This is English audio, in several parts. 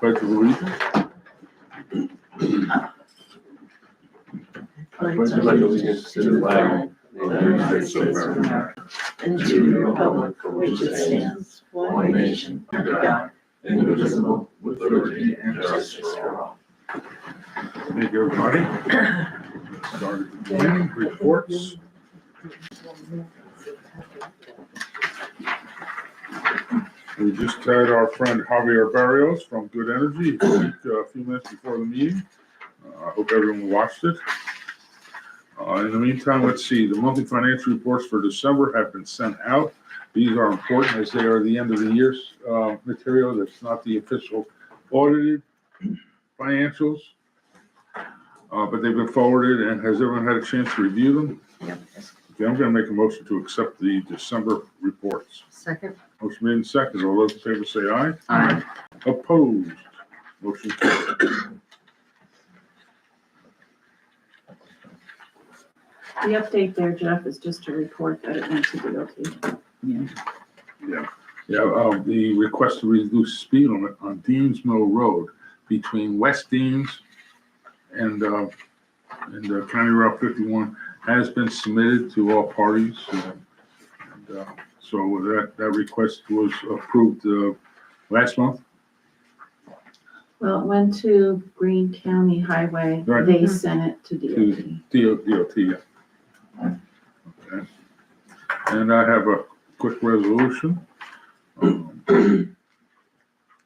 Pledge of allegiance. I pledge allegiance to the flag of the United States of America and to the republic for which it stands, one nation, under God, indivisible, with liberty and justice for all. Thank you, everybody. Started the meeting, reports. We just had our friend Javier Barrios from Good Energy speak a few minutes before the meeting. I hope everyone watched it. In the meantime, let's see. The monthly financial reports for December have been sent out. These are important as they are the end of the year's material. That's not the official audited financials, but they've been forwarded. And has everyone had a chance to review them? Yep. Okay, I'm going to make a motion to accept the December reports. Second. Motion made and seconded. All those in favor say aye. Aye. Opposed? Motion carried. The update there, Jeff, is just a report that it went to DOT. The request to reduce speed limit on Deans Mill Road between West Deans and County Route 51 has been submitted to all parties. So that request was approved last month. Well, it went to Greene County Highway. Right. They sent it to DOT. DOT, yeah. Okay. And I have a quick resolution.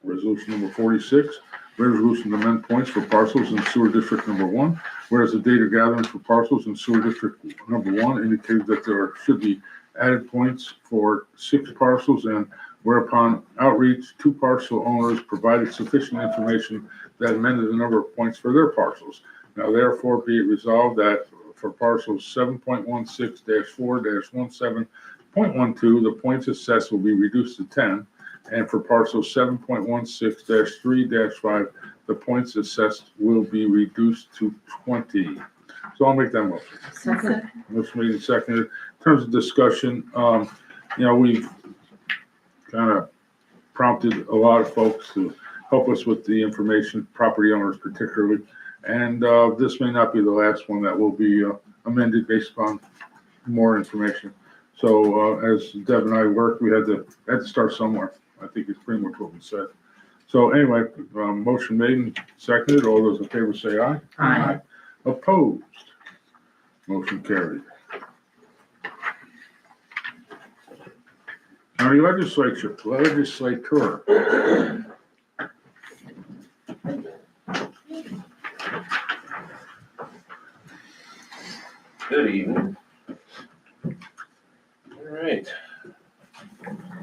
Resolution number 46, resolution to amend points for parcels in sewer district number 1. Whereas the data gathering for parcels in sewer district number 1 indicated that there should be added points for 6 parcels, and whereupon outreach, 2 parcel owners provided sufficient information that amended the number of points for their parcels. Now therefore be it resolved that for parcels 7.16-4-17.12, the points assessed will be reduced to 10, and for parcel 7.16-3-5, the points assessed will be reduced to 20. So I'll make that motion. Second. Motion made and seconded. In terms of discussion, we've kind of prompted a lot of folks to help us with the information, property owners particularly, and this may not be the last one that will be amended based upon more information. So as Deb and I worked, we had to start somewhere. I think it's pretty much what we said. So anyway, motion made and seconded. All those in favor say aye. Aye. Opposed? Motion carried. County legislature. Good evening. All right.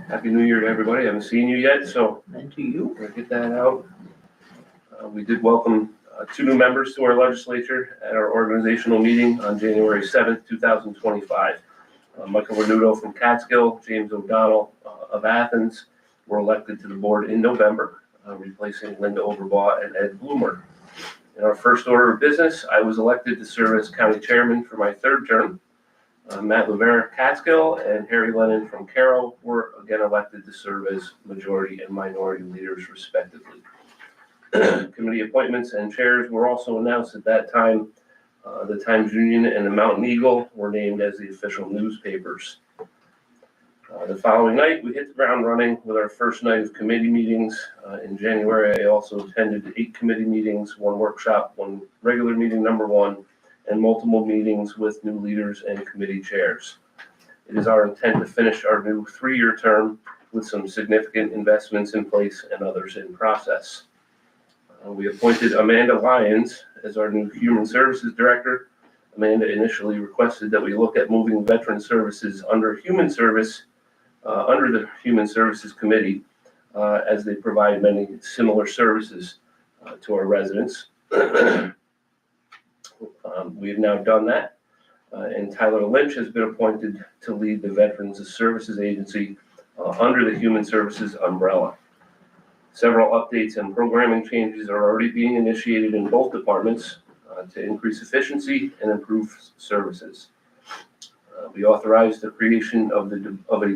Happy New Year to everybody. I haven't seen you yet, so And to you. we're gonna get that out. We did welcome 2 new members to our legislature at our organizational meeting on January 7th, 2025. Michael Renudo from Catskill, James O'Donnell of Athens were elected to the board in November, replacing Linda Overbaugh and Ed Bloomer. In our first order of business, I was elected to serve as county chairman for my 3rd term. Matt Lavera Catskill and Harry Lennon from Carroll were again elected to serve as majority and minority leaders respectively. Committee appointments and chairs were also announced at that time. The Times Union and the Mountain Eagle were named as the official newspapers. The following night, we hit the ground running with our first night of committee meetings. In January, I also attended 8 committee meetings, 1 workshop, 1 regular meeting number 1, and multiple meetings with new leaders and committee chairs. It is our intent to finish our new 3-year term with some significant investments in place and others in process. We appointed Amanda Lyons as our new Human Services Director. Amanda initially requested that we look at moving Veteran Services under the Human Services Committee, as they provide many similar services to our residents. We have now done that, and Tyler Lynch has been appointed to lead the Veterans Services Agency under the Human Services umbrella. Several updates and programming changes are already being initiated in both departments to increase efficiency and improve services. We authorized the creation of a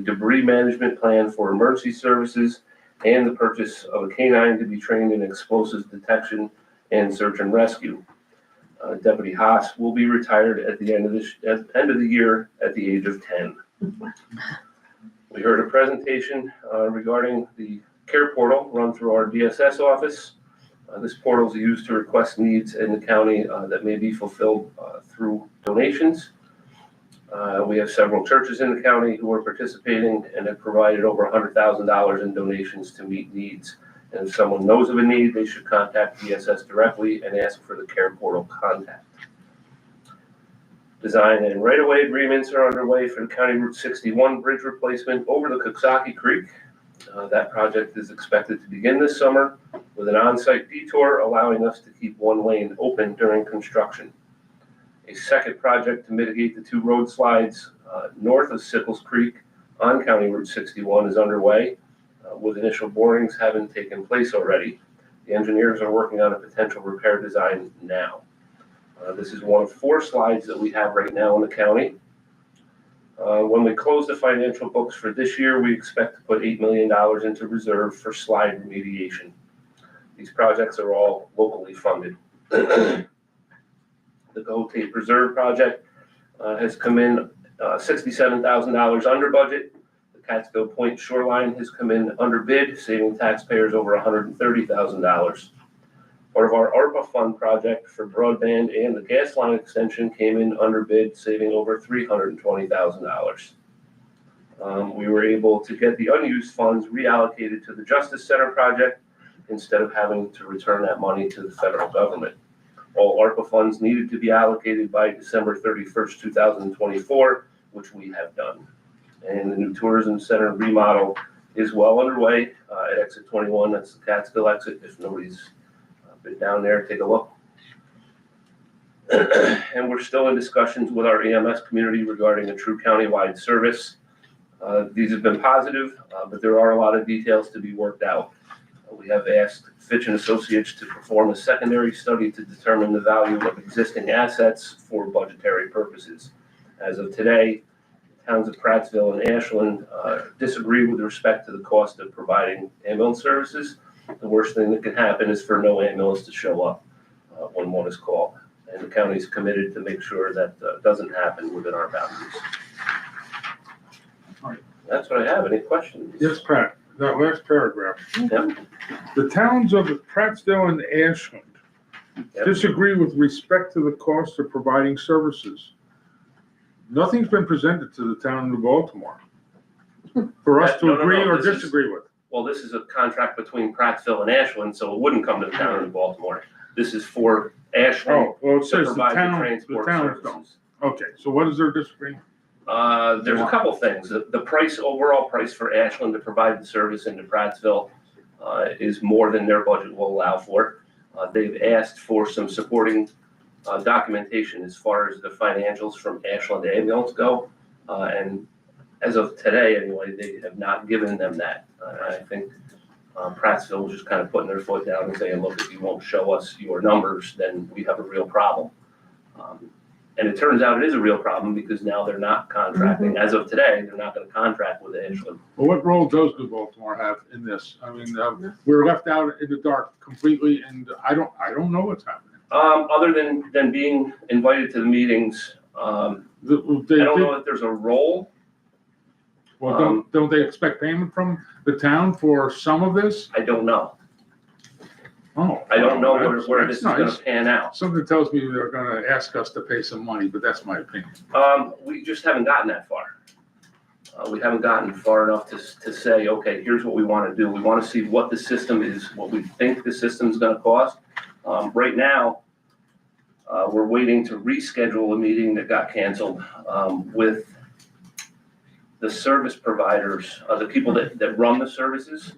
debris management plan for emergency services and the purchase of a canine to be trained in explosives detection and search and rescue. Deputy Haas will be retired at the end of the year at the age of 10. We heard a presentation regarding the care portal run through our DSS office. This portal is used to request needs in the county that may be fulfilled through donations. We have several churches in the county who are participating and have provided over $100,000 in donations to meet needs. And if someone knows of a need, they should contact DSS directly and ask for the care portal contact. Design and right-of-way agreements are underway for the County Route 61 bridge replacement over the Coxsackie Creek. That project is expected to begin this summer with an on-site detour allowing us to keep one lane open during construction. A second project to mitigate the two road slides north of Sickles Creek on County Route 61 is underway, with initial borings having taken place already. The engineers are working on a potential repair design now. This is one of 4 slides that we have right now in the county. When we close the financial books for this year, we expect to put $8 million into reserve for slide remediation. These projects are all locally funded. The Go Tape Reserve project has come in $67,000 under budget. The Catskill Point shoreline has come in under bid, saving taxpayers over $130,000. Part of our ARPA fund project for broadband and the gas line extension came in under bid, saving over $320,000. We were able to get the unused funds reallocated to the Justice Center project instead of having to return that money to the federal government. All ARPA funds needed to be allocated by December 31st, 2024, which we have done. And the new tourism center remodel is well underway at exit 21. That's the Catskill exit. If nobody's been down there, take a look. And we're still in discussions with our EMS community regarding a true countywide service. These have been positive, but there are a lot of details to be worked out. We have asked Fitch and Associates to perform a secondary study to determine the value of existing assets for budgetary purposes. As of today, the towns of Prattsville and Ashland disagree with respect to the cost of providing ambulance services. The worst thing that can happen is for no ambulance to show up when one is called. And the county is committed to make sure that doesn't happen within our boundaries. All right. That's what I have. Any questions? Yes, Pat, that last paragraph. Yep. The towns of Prattsville and Ashland Yep. disagree with respect to the cost of providing services. Nothing's been presented to the town of Baltimore for us to No, agree or this is- disagree with. Well, this is a contract between Prattsville and Ashland, so it wouldn't come to the town of Baltimore. This is for Ashland Oh, well, it to says the provide the town, the transport towns don't. services. Okay, so what is their disagreement? There's a couple things. The price, overall price for Ashland to provide the service into Prattsville is more than their budget will allow for. They've asked for some supporting documentation as far as the financials from Ashland Ambulance go. And as of today, anyway, they have not given them that. I think Prattsville was just kind of putting their foot down and saying, look, if you won't show us your numbers, then we have a real problem. And it turns out it is a real problem because now they're not contracting. As of today, they're not going to contract with Ashland. Well, what role does New Baltimore have in this? I mean, we're left out in the dark completely, and I don't know what's happening. Other than being invited to the meetings, I don't know if there's a role. Well, don't they expect payment from the town for some of this? I don't know. Oh. I don't know well, where that's this is going nice. to pan out. Something tells me they're gonna ask us to pay some money, but that's my opinion. We just haven't gotten that far. We haven't gotten far enough to say, okay, here's what we want to do. We want to see what the system is, what we think the system's going to cost. Right now, we're waiting to reschedule a meeting that got canceled with the service providers, the people that run the services,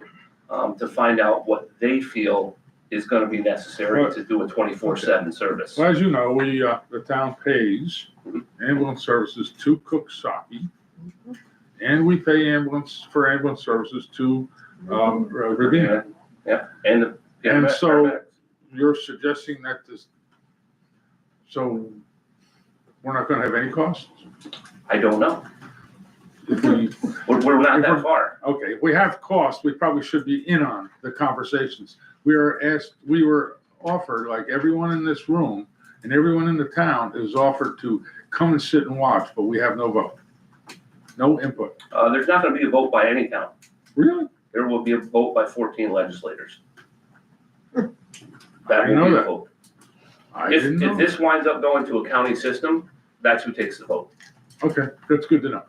to find out what they feel is going to be necessary to do a 24/7 service. Well, as you know, the town pays ambulance services to Coxsackie, and we pay ambulance services to Ravenna. Yeah, and the And so paramedics. you're suggesting that so we're not gonna have any costs? I don't know. if we, We're not that far. okay, if we have costs, we probably should be in on the conversations. We were offered, like everyone in this room and everyone in the town is offered to come and sit and watch, but we have no vote. No input. There's not gonna be a vote by any town. Really? There will be a vote by 14 legislators. I That didn't will be know a that. vote. I didn't If know. this winds up going to a county system, that's who takes the vote. Okay, that's good to know.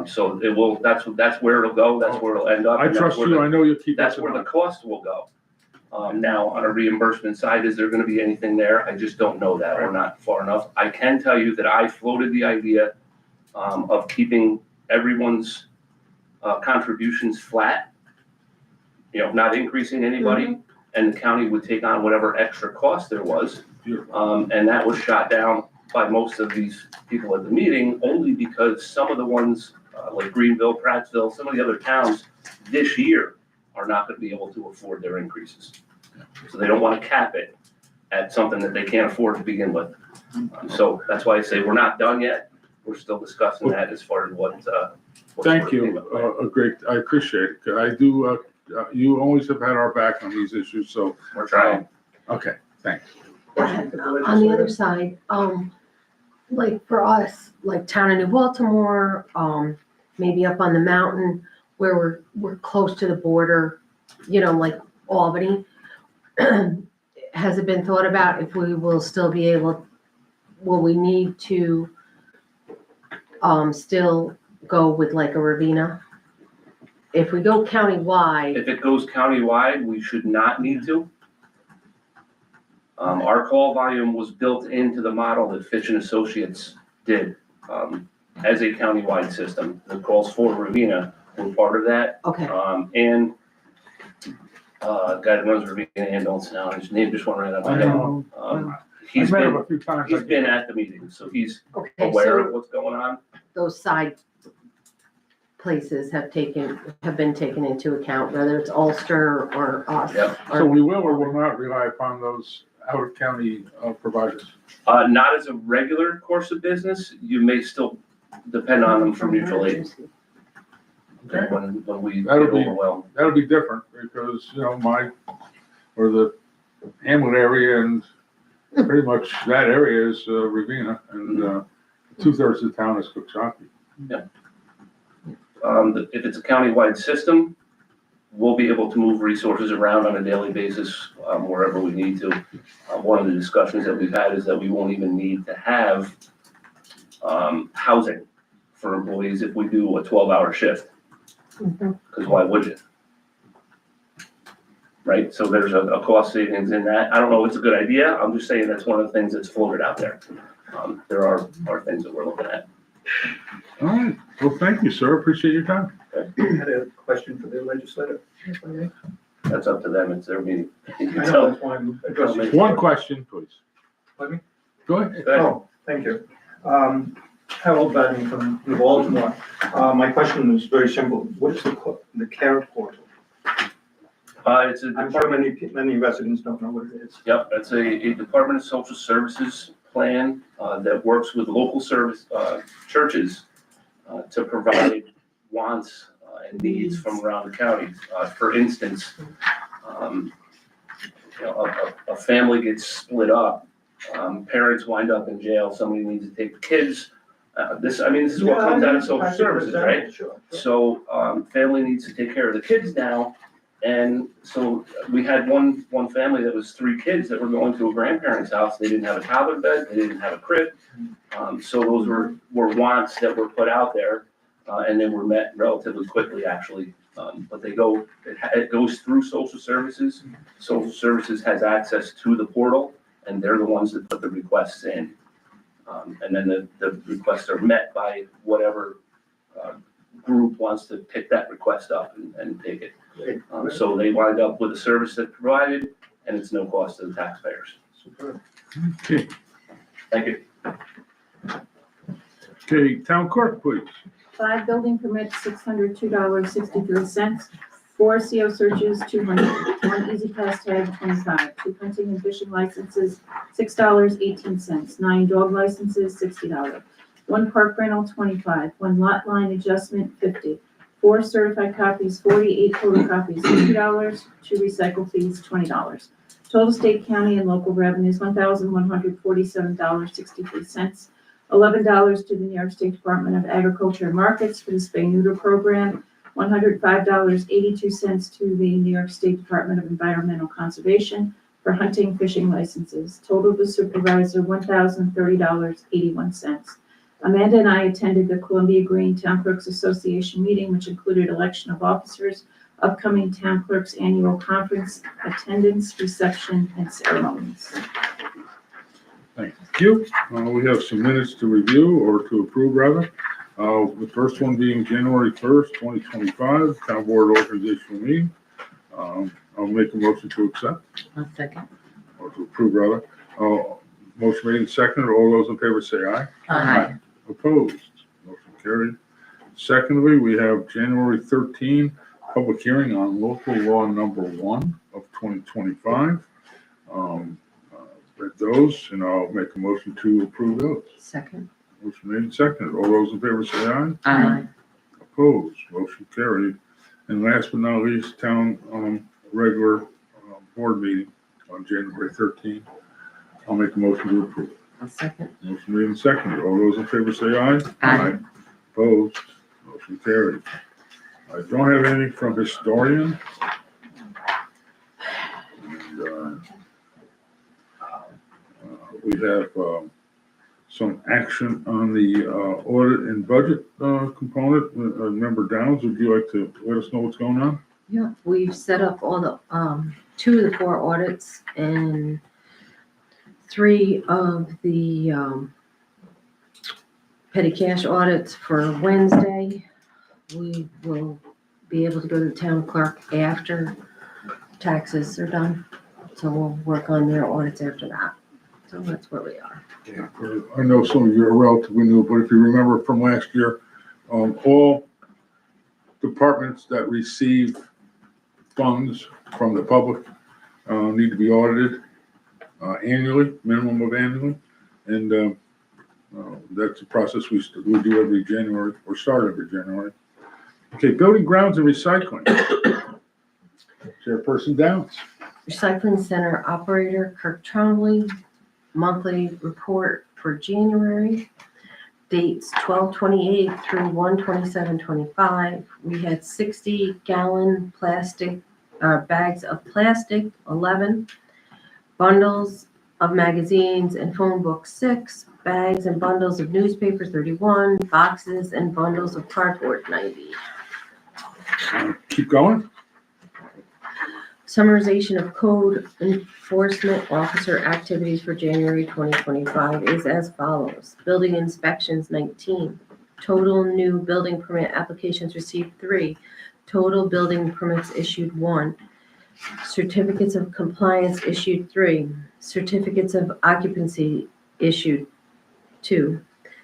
So it will, that's where it'll go, that's where it'll end up. I and that's trust where you, the- I know you'll keep us That's in where the mind. cost will go. Now, on a reimbursement side, is there gonna be anything there? I just don't know that. We're not far enough. I can tell you that I floated the idea of keeping everyone's contributions flat. You know, not increasing anybody, and the county would take on whatever extra cost there was. And that was shot down by most of these people at the meeting, only because some of the ones, like Greenville, Prattsville, some of the other towns this year are not gonna be able to afford their increases. So they don't wanna cap it at something that they can't afford to begin with. So that's why I say we're not done yet. We're still discussing that as far as what. Thank you, great, I appreciate it. I do, you always have had our back on these issues, so, We're trying. okay, thanks. On the other side, like for us, like town of New Baltimore, maybe up on the mountain where we're close to the border, you know, like Albany. Has it been thought about if we will still be able, will we need to still go with like a Ravina? If we go countywide, If it goes countywide, we should not need to. Our call volume was built into the model that Fitch and Associates did, as a countywide system. The calls for Ravina were part of that. okay, And, guy that runs Ravina Ambulance now, his name just went right out of my I head. know. He's I've met him been, a few times. he's been at the meeting, so he's okay, aware of so what's going on. those side places have been taken into account, whether it's Ulster or us. Yep. So we will or will not rely upon those out-of-county providers? Not as a regular course of business, you may still depend on them for mutual aid. Okay. When we get That'll be- overwhelmed. That'll be different because, or the Hamlet area and pretty much that area is Ravina and 2/3 of the town is Cookshawkee. If it's a countywide system, we'll be able to move resources around on a daily basis, wherever we need to. One of the discussions that we've had is that we won't even need to have, housing for employees if we do a 12-hour shift. Because why would you? Right, so there's a cost savings in that. I don't know if it's a good idea, I'm just saying that's one of the things that's floated out there. There are things that we're looking at. All right, well, thank you, sir, appreciate your time. I had a question for the legislator. if I may. That's up to them, it's their meeting. You I can know tell. that's why I'm addressing. One question, please. Pardon me? Go ahead. Go ahead. Oh, thank you. Harold Benning from New Baltimore. My question is very simple. What is the care portal? It's a I'm sure many residents don't know what it is. Yep, that's a Department of Social Services plan that works with local service churches to provide wants and needs from around the county. For instance, a family gets split up, parents wind up in jail, somebody needs to take the kids. This is what comes out of social services, right? Sure. So, family needs to take care of the kids now. And so we had one family that was 3 kids that were going to a grandparent's house. They didn't have a toddler bed, they didn't have a crib. So those were wants that were put out there, and they were met relatively quickly, actually. But it goes through social services. Social services has access to the portal, and they're the ones that put the requests in. And then the requests are met by whatever group wants to pick that request up and take it. So they wind up with a service that's provided, and it's no cost to the taxpayers. Superb. Okay, Thank you. okay, town clerk, please. 5 building permits, $602.63. 4 CO searches, $200. 1 easy pass tag, $25. 2 hunting and fishing licenses, $6.18. 9 dog licenses, $60. 1 park rental, 25, 1 lot line adjustment, 50, 4 certified copies, 48 photocopies, $50, 2 recycle fees, $20. Total state, county, and local revenues, $1,147.63. $11 to the New York State Department of Agriculture and Markets for the spay neuter program, $105.82 to the New York State Department of Environmental Conservation for hunting, fishing licenses. Total to supervisor, $1,030.81. Amanda and I attended the Columbia Green Town Clerks Association meeting, which included election of officers, upcoming town clerks annual conference, attendance, reception, and ceremonies. Thank you. We have some minutes to review or to approve rather. The first one being January 1st, 2025, Town Board Organizational Meeting. I'll make a motion to accept I'll second. or to approve rather. Motion made and seconded. All those in favor say aye. Aye. Opposed? Motion carried. Secondly, we have January 13, public hearing on local law number 1 of 2025. Read those, and I'll make a motion to approve those. Second. Motion made and seconded. All those in favor say aye. Aye. Opposed? Motion carried. And last but not least, town regular board meeting on January 13. I'll make a motion to approve. I'll second. Motion made and seconded. All those in favor say aye. Aye. Opposed? Motion carried. I don't have anything from historian. And, we have some action on the audit and budget component. Member Downs, would you like to let us know what's going on? Yeah, we've set up all the, 2 of the 4 audits and 3 of the, petty cash audits for Wednesday. We will be able to go to the town clerk after taxes are done. So we'll work on their audits after that. So that's where we are. Yeah, I know some of you are relatively new, but if you remember from last year, all departments that receive funds from the public need to be audited annually, minimum of annually, and that's a process we do every January, or start every January. Okay, building grounds and recycling. Chairperson Downs. Recycling center operator Kirk Trombley, monthly report for January, dates 12/28 through 1/27/25. We had 60-gallon plastic bags of plastic, 11, bundles of magazines and phone books, 6, bags and bundles of newspapers, 31, boxes and bundles of cardboard, 90. Keep going. Summarization of code enforcement officer activities for January 2025 is as follows. Building inspections, 19. Total new building permit applications received, 3. Total building permits issued, 1. Certificates of compliance issued, 3. Certificates of occupancy issued, 2.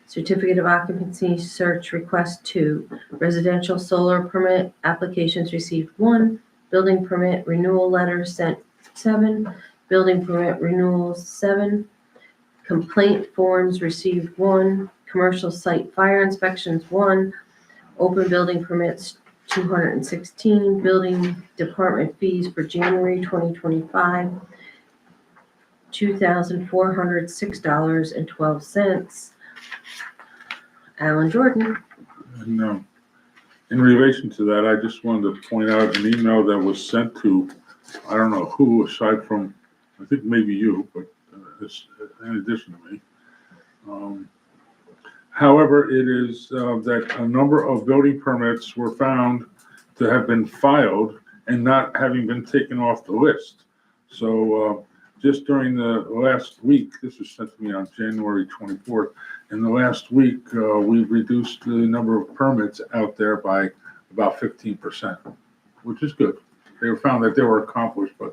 Certificate of occupancy search request, 2. Residential solar permit applications received, 1. Building permit renewal letters sent, 7. Building permit renewals, 7. Complaint forms received, 1. Commercial site fire inspections, 1. Open building permits, 216. Building department fees for January 2025, $2,406.12. Alan Jordan. And in relation to that, I just wanted to point out an email that was sent to, I don't know who, aside from, I think maybe you, but in addition to me. However, it is that a number of building permits were found to have been filed and not having been taken off the list. So just during the last week, this was sent to me on January 24th, in the last week, we've reduced the number of permits out there by about 15%, which is good. They were found that they were accomplished, but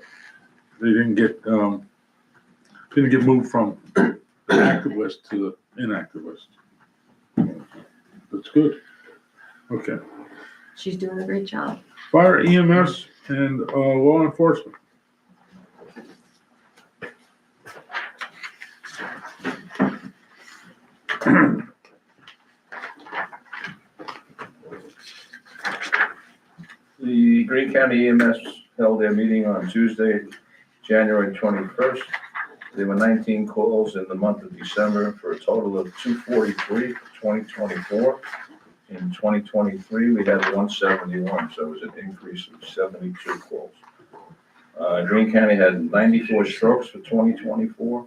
they didn't get moved from the active list to the inactive list. That's good. Okay. She's doing a great job. Fire, EMS, and law enforcement. Green County EMS held their meeting on Tuesday, January 21st. There were 19 calls in the month of December for a total of 243 for 2024. In 2023, we had 171, so it was an increase of 72 calls. Green County had 94 strokes for 2024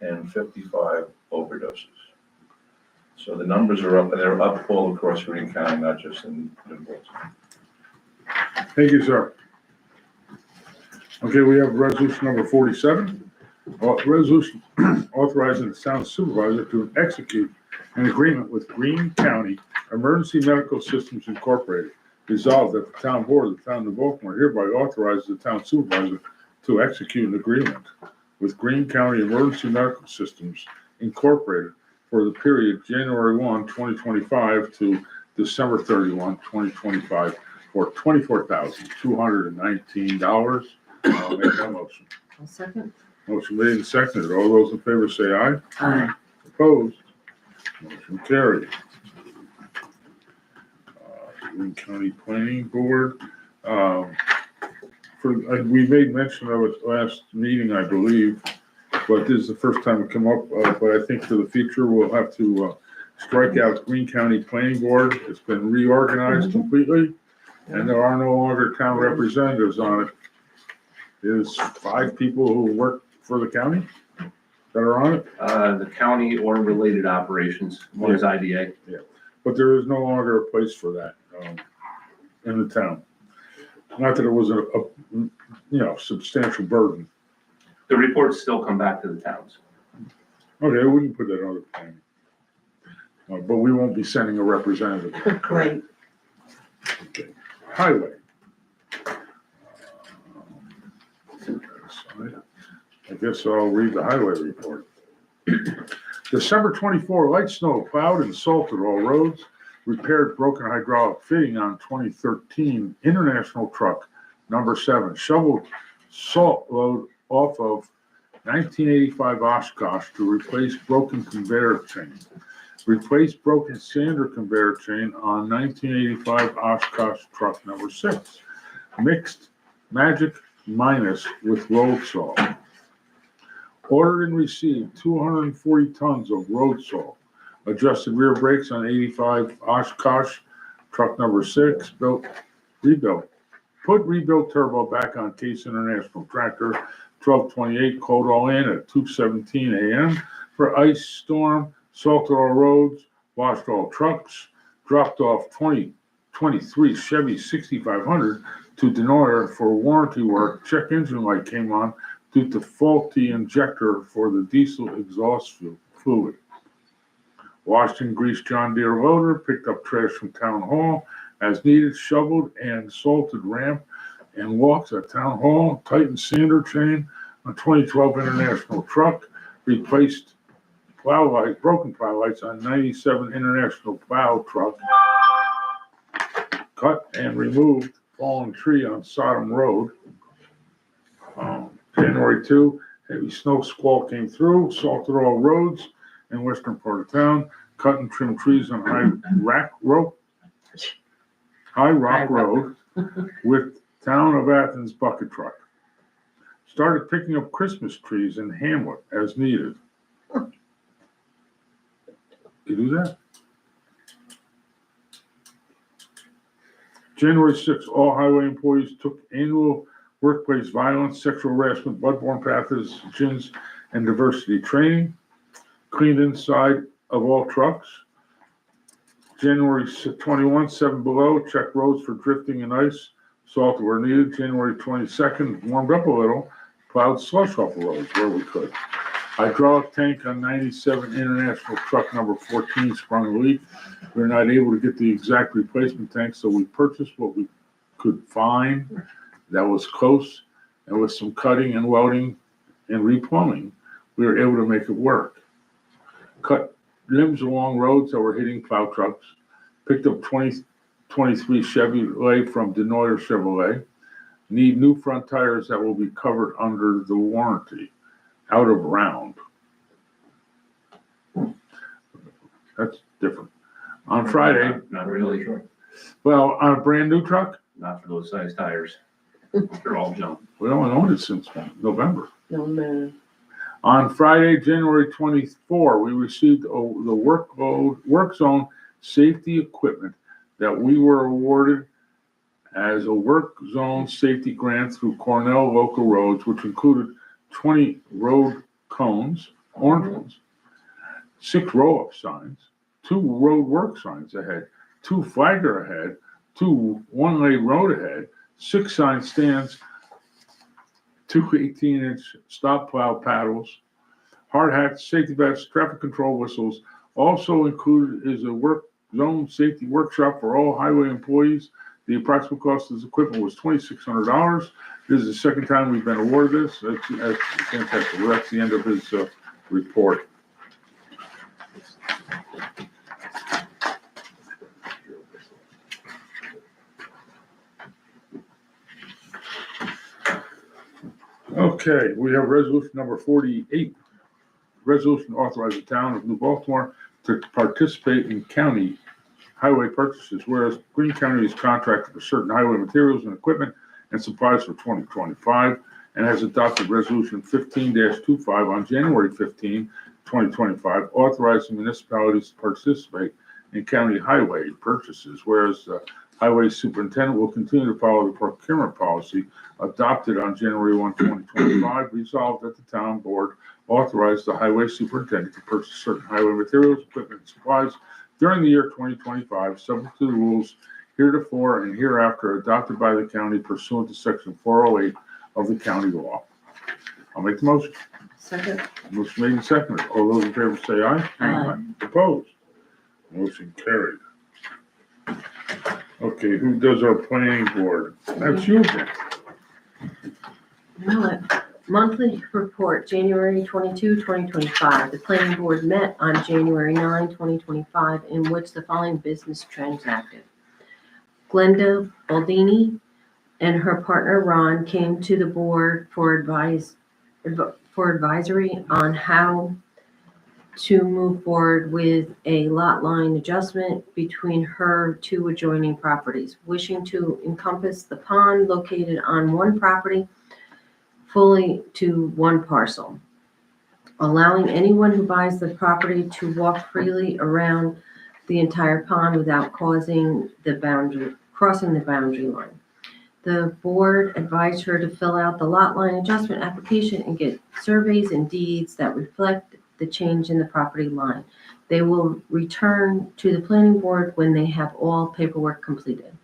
and 55 overdoses. So the numbers are up, and they're up all across Green County, not just in Baltimore. Thank you, sir. Okay, we have resolution number 47. Resolution authorizing the town supervisor to execute an agreement with Green County Emergency Medical Systems Incorporated. Resolved that the town board of the town of Baltimore hereby authorizes the town supervisor to execute an agreement with Green County Emergency Medical Systems Incorporated for the period January 1, 2025 to December 31, 2025 for $24,219. I'll make that motion. I'll second. Motion made and seconded. All those in favor say aye. Aye. Opposed? Motion carried. Green County Planning Board. We made mention of it last meeting, I believe, but this is the first time it come up. But I think for the future, we'll have to strike out Green County Planning Board. It's been reorganized completely, and there are no longer town representatives on it. There's 5 people who work for the county that are on it. The county or related operations, one is IDA. But there is no longer a place for that in the town. Not that it was a substantial burden. The reports still come back to the towns. Okay, we can put that on the plan. But we won't be sending a representative. Great. Okay. Highway. I guess I'll read the highway report. December 24, light snow plowed and salted all roads, repaired broken hydraulic fitting on 2013 International Truck number 7, shoveled salt load off of 1985 Oshkosh to replace broken conveyor chain. Replaced broken sander conveyor chain on 1985 Oshkosh truck number 6. Mixed Magic Minus with road salt. Ordered and received 240 tons of road salt. Adjusted rear brakes on 85 Oshkosh truck number 6. Rebuilt. Put rebuilt turbo back on Case International Tractor 1228, called all in at 2:17 a.m. for ice storm, salted all roads, washed all trucks, dropped off 2023 Chevy 6500 to Denoyer for warranty work. Check engine light came on due to faulty injector for the diesel exhaust fluid. Washed and greased John Deere loader, picked up trash from Town Hall as needed, shoveled and salted ramp and walks at Town Hall, tightened sander chain on 2012 International truck, replaced broken plow lights on 97 International plow truck, cut and removed fallen tree on Sodom Road. January 2, heavy snow squall came through, salted all roads in western part of town, cut and trimmed trees on High Rock Road with Town of Athens bucket truck. Started picking up Christmas trees in Hamlet as needed. You do that? January 6, all highway employees took annual workplace violence, sexual harassment, bloodborne pathogens, and diversity training. Cleaned inside of all trucks. January 21, 7 below, checked roads for drifting and ice, salted where needed. January 22nd, warmed up a little, plowed slush off the roads where we could. Hydraulic tank on 97 International truck number 14 sprung a leak. We were not able to get the exact replacement tank, so we purchased what we could find that was close, and with some cutting and welding and replumbing, we were able to make it work. Cut limbs along roads that were hitting plow trucks. Picked up 2023 Chevrolet from Denoyer Chevrolet. Need new front tires that will be covered under the warranty. Out of round. That's different. On Friday, Not really sure. well, on a brand new truck, not for those size tires. They're all junk. We only owned it since November. No man. On Friday, January 24, we received the work zone safety equipment that we were awarded as a work zone safety grant through Cornell Local Roads, which included 20 road cones, orange ones, 6 roll-up signs, 2 road work signs ahead, 2 flagger ahead, 2 one-lane road ahead, 6 sign stands, 2 18-inch stop plow paddles, hard hats, safety vests, traffic control whistles. Also included is a work zone safety workshop for all highway employees. The approximate cost of this equipment was $2,600. This is the second time we've been awarded this. That's fantastic. Well, that's the end of his report. Okay, we have resolution number 48. Resolution authorizing the town of New Baltimore to participate in county highway purchases, whereas Greene County is contracted for certain highway materials and equipment and supplies for 2025 and has adopted resolution 15-25 on January 15, 2025, authorizing municipalities to participate in county highway purchases, whereas the highway superintendent will continue to follow the procurement policy adopted on January 1, 2025, resolved that the town board authorized the highway superintendent to purchase certain highway materials, equipment, and supplies during the year 2025, subject to the rules heretofore and hereafter adopted by the county pursuant to section 408 of the county law. I'll make the motion. Second. Motion made and seconded. All those in favor say aye. Aye. Opposed? Motion carried. Okay, who does our planning board? That's you again. Monthly report, January 22, 2025. The planning board met on January 9, 2025, in which the following business transacted. Glenda Baldini and her partner Ron came to the board for advisory on how to move forward with a lot line adjustment between her 2 adjoining properties, wishing to encompass the pond located on one property fully to one parcel, allowing anyone who buys the property to walk freely around the entire pond without crossing the boundary line. The board advised her to fill out the lot line adjustment application and get surveys and deeds that reflect the change in the property line. They will return to the planning board when they have all paperwork completed.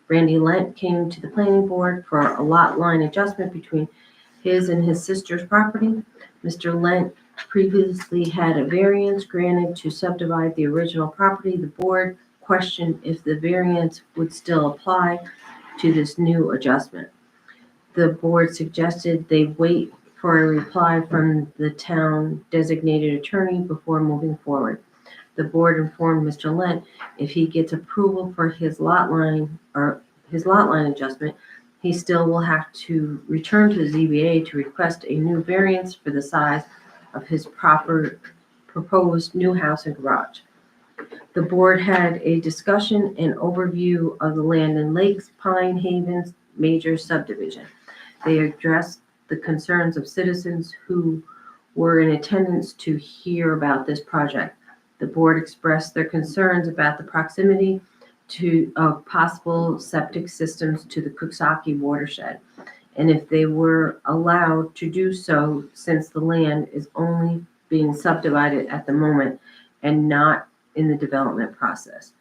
Randy Lent came to the planning board for a lot line adjustment between his and his sister's property. Mr. Lent previously had a variance granted to subdivide the original property. The board questioned if the variance would still apply to this new adjustment. The board suggested they wait for a reply from the town designated attorney before moving forward. The board informed Mr. Lent if he gets approval for his lot line adjustment, he still will have to return to the ZBA to request a new variance for the size of his proposed new house and garage. The board had a discussion and overview of the Land and Lakes Pine Havens major subdivision. They addressed the concerns of citizens who were in attendance to hear about this project. The board expressed their concerns about the proximity of possible septic systems to the Cooksaki watershed, and if they were allowed to do so, since the land is only being subdivided at the moment and not in the development process.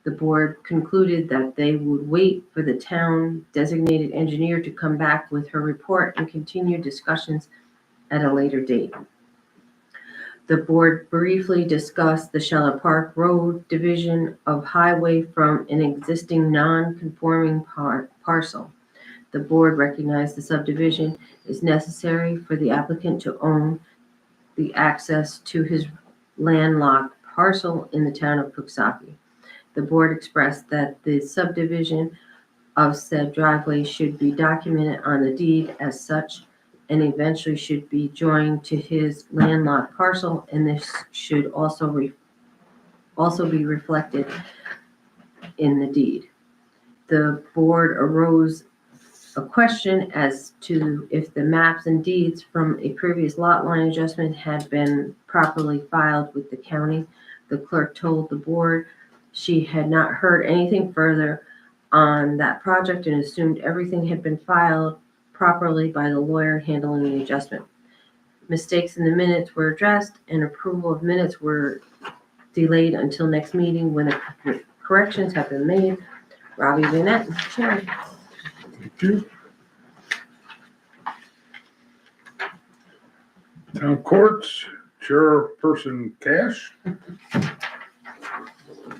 The board concluded that they would wait for the town designated engineer to come back with her report and continue discussions at a later date. The board briefly discussed the Shella Park Road division of highway from an existing non-conforming parcel. The board recognized the subdivision is necessary for the applicant to own the access to his landlocked parcel in the town of Cooksaki. The board expressed that the subdivision of said driveway should be documented on the deed as such and eventually should be joined to his landlocked parcel, and this should also be reflected in the deed. the board arose a question as to if the maps and deeds from a previous lot line adjustment had been properly filed with the county. The clerk told the board she had not heard anything further on that project and assumed everything had been filed properly by the lawyer handling the adjustment. Mistakes in the minutes were addressed and approval of minutes were delayed until next meeting when corrections have been made. Robbie Vanette, Chair. Thank you. Town courts, Chairperson Cash.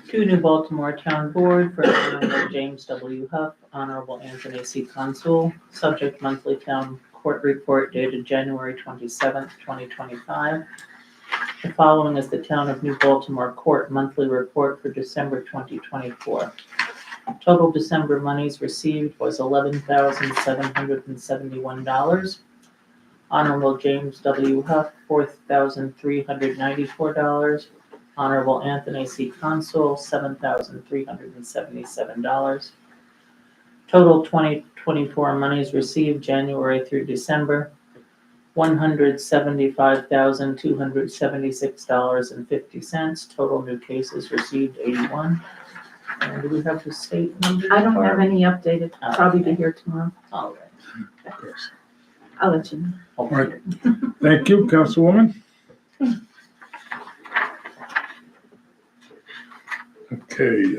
To New Baltimore Town Board for Honorable James W. Huff, Honorable Anthony C. Consul, subject monthly town court report dated January 27th, 2025. The following is the Town of New Baltimore Court monthly report for December 2024. Total December monies received was $11,771. Honorable James W. Huff, $4,394. Honorable Anthony C. Consul, $7,377. Total 2024 monies received January through December, $175,276.50. Total new cases received 81. And do we have the state number? I don't have any updated, probably be here tomorrow. All right. I'll let you know. Okay. Thank you, Councilwoman. Okay,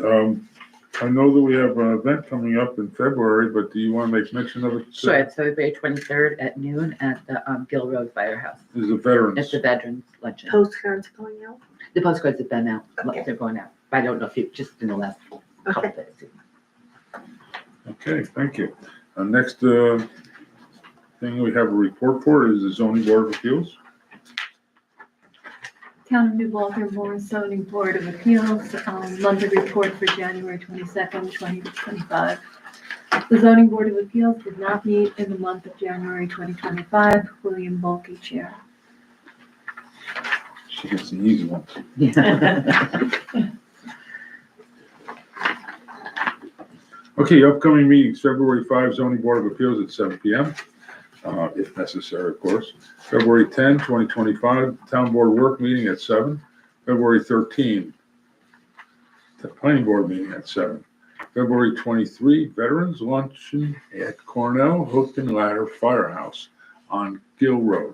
I know that we have an event coming up in February, but do you want to make mention of it? Sure, it's February 23rd at noon at the Gill Road Firehouse. Is the veterans? It's the Veterans Luncheon. Postcards going out? The postcards have been out, Okay. they're going out. I don't know if you, just in the last couple Okay. days. Okay, thank you. Next thing we have a report for is the zoning board of appeals. Town of New Baltimore Zoning Board of Appeals, monthly report for January 22nd, 2025. The Zoning Board of Appeals did not meet in the month of January 2025. William Bulkey, Chair. She gets the easy ones. Okay, upcoming meetings, February 5, zoning board of appeals at 7 p.m., if necessary, of course. February 10, 2025, town board work meeting at 7. February 13, the planning board meeting at 7. February 23, veterans luncheon at Cornell Hook and Ladder Firehouse on Gill Road,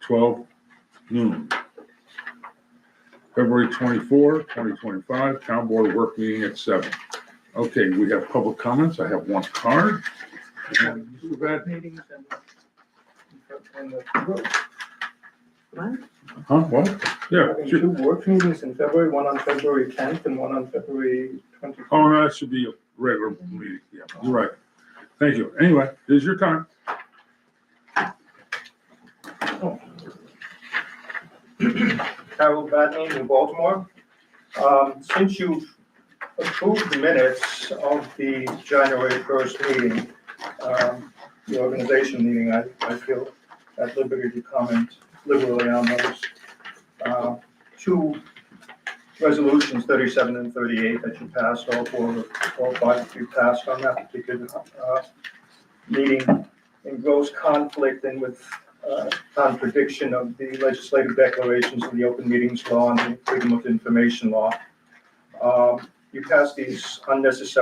12 noon. February 24, 2025, town board work meeting at 7. Okay, we have public comments. I have one card. And that, Meetings and the What? huh, what? Yeah, having sure. 2 work meetings in February, one on February 10th and one on February 24th. Oh, no, that should be a regular meeting. Yeah, you're right. Thank you. Anyway, here's your time. Harold Batney, New Baltimore. Since you've approved the minutes of the January 1st meeting, the organization meeting, I feel at liberty to comment liberally on those. 2 resolutions, 37 and 38, that you passed, all 5 of you passed on that particular meeting, in gross conflict and with contradiction of the legislative declarations of the Open Meetings Law and the Freedom of Information Law. You passed these resolutions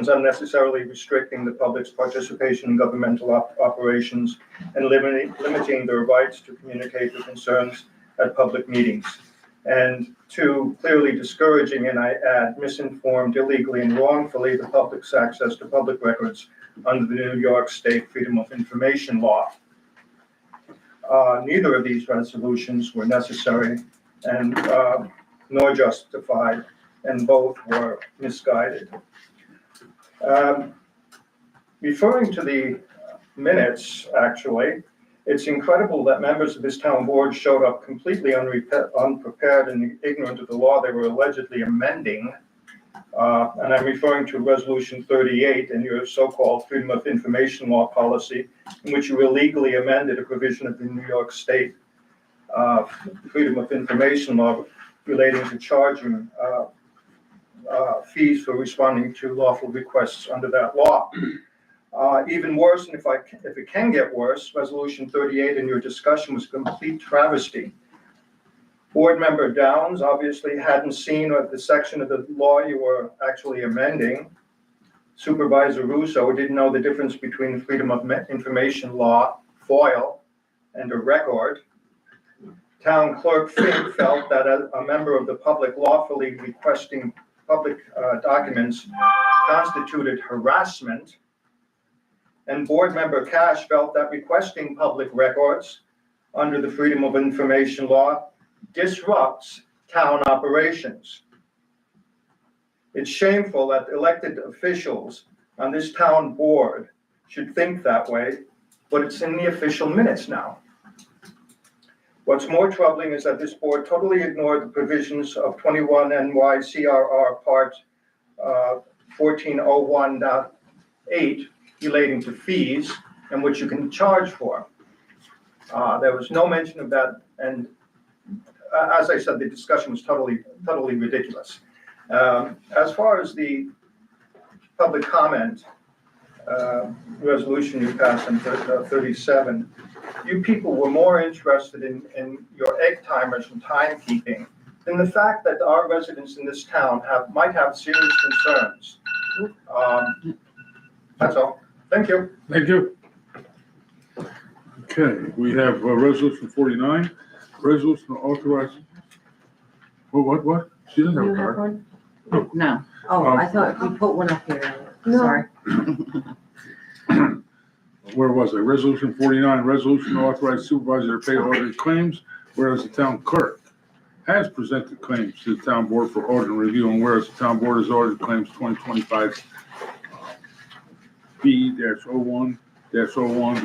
unnecessarily restricting the public's participation in governmental operations and limiting their rights to communicate their concerns at public meetings. And 2, clearly discouraging, and I add, misinformed, illegally, and wrongfully the public's access to public records under the New York State Freedom of Information Law. Neither of these resolutions were necessary and nor justified, and both were misguided. Referring to the minutes, actually, it's incredible that members of this town board showed up completely unprepared and ignorant of the law they were allegedly amending. And I'm referring to Resolution 38 and your so-called Freedom of Information Law policy, in which you illegally amended a provision of the New York State Freedom of Information Law relating to charging fees for responding to lawful requests under that law. Even worse, and if it can get worse, Resolution 38 in your discussion was a complete travesty. Board Member Downs obviously hadn't seen the section of the law you were actually amending. Supervisor Russo didn't know the difference between the Freedom of Information Law, FOIL, and a record. Town Clerk Fink felt that a member of the public lawfully requesting public documents constituted harassment. And Board Member Cash felt that requesting public records under the Freedom of Information Law disrupts town operations. It's shameful that elected officials on this town board should think that way, but it's in the official minutes now. What's more troubling is that this board totally ignored the provisions of 21 NYCRR Part 1401.8 relating to fees and what you can charge for. There was no mention of that, and as I said, the discussion was totally ridiculous. As far as the public comment resolution you passed in 37, you people were more interested in your egg timers and timekeeping than the fact that our residents in this town might have serious concerns. That's all. Thank you. Thank you. Okay, we have Resolution 49, resolution to authorize, what? She doesn't have a card. one? No. Oh, I thought we put one up here. Sorry. Where was I? Resolution 49, resolution to authorize supervisor to pay audited claims, whereas the town clerk has presented claims to the town board for audit and review, and whereas the town board has audited claims 2025 B-01-01 to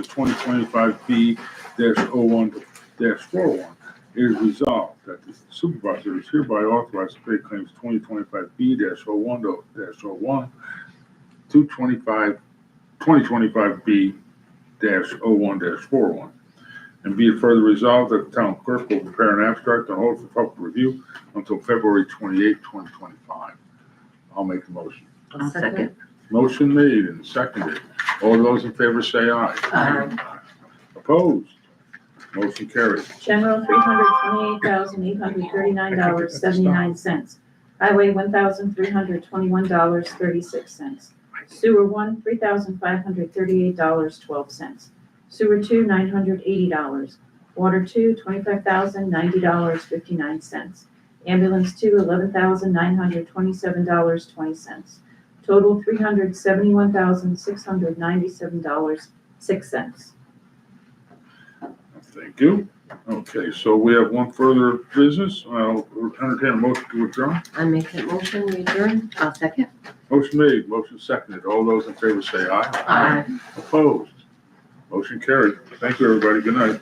2025 B-01-41. It is resolved that the supervisor is hereby authorized to pay claims 2025 B-01-01 to 2025 B-01-41. And be it further resolved that the town clerk will prepare an abstract and hold for public review until February 28, 2025. I'll make the motion. I'll second. Motion made and seconded. All those in favor say aye. Aye. Opposed? Motion carried. General, $328,839.79. Highway, $1,321.36. Sewer 1, $3,538.12. Sewer 2, $980. Water 2, $25,090.59. Ambulance 2, $11,927.20. Total $371,697.06. Thank you. Okay, so we have one further business. I'll entertain a motion to adjourn. I make that motion, we adjourn. I'll second. Motion made, motion seconded. All those in favor say aye. Aye. Opposed? Motion carried. Thank you, everybody. Good night.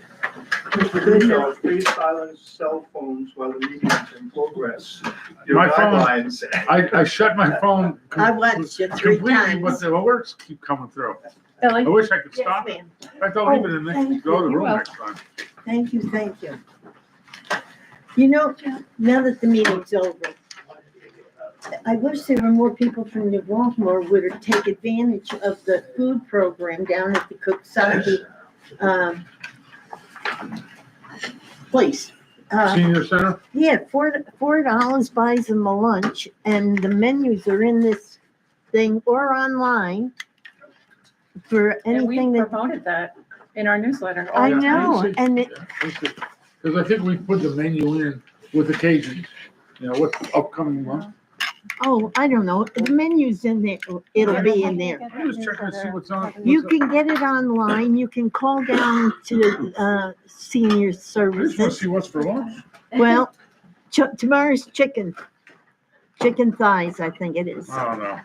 Mr. Russo, please silence cell phones while the meeting is in progress. Your My phone- guidelines. I shut my phone. I watched you 3 completely, but times. the alerts keep coming through. Billy? I wish I could Yes, stop it. ma'am. In fact, I'll leave it in Oh, next, thank go to the you. room You're next time. Thank you, thank you. You know, now that the meeting's over, I wish there were more people from New Baltimore would take advantage of the food program down at the Cooksaki, place. Senior Center? Yeah, $4 buys them a lunch, and the menus are in this thing or online for And we anything that, promoted that in our newsletter. I Yeah, know, see. and it, Because I think we put the menu in with occasions, you know, what's upcoming month. oh, I don't know, the menu's in there, it'll be in there. I'm just checking to see what's on. You what's up. can get it online, you can call down to, senior I just want to services. see what's for lunch. Well, tomorrow's chicken thighs, I think it is. I don't know.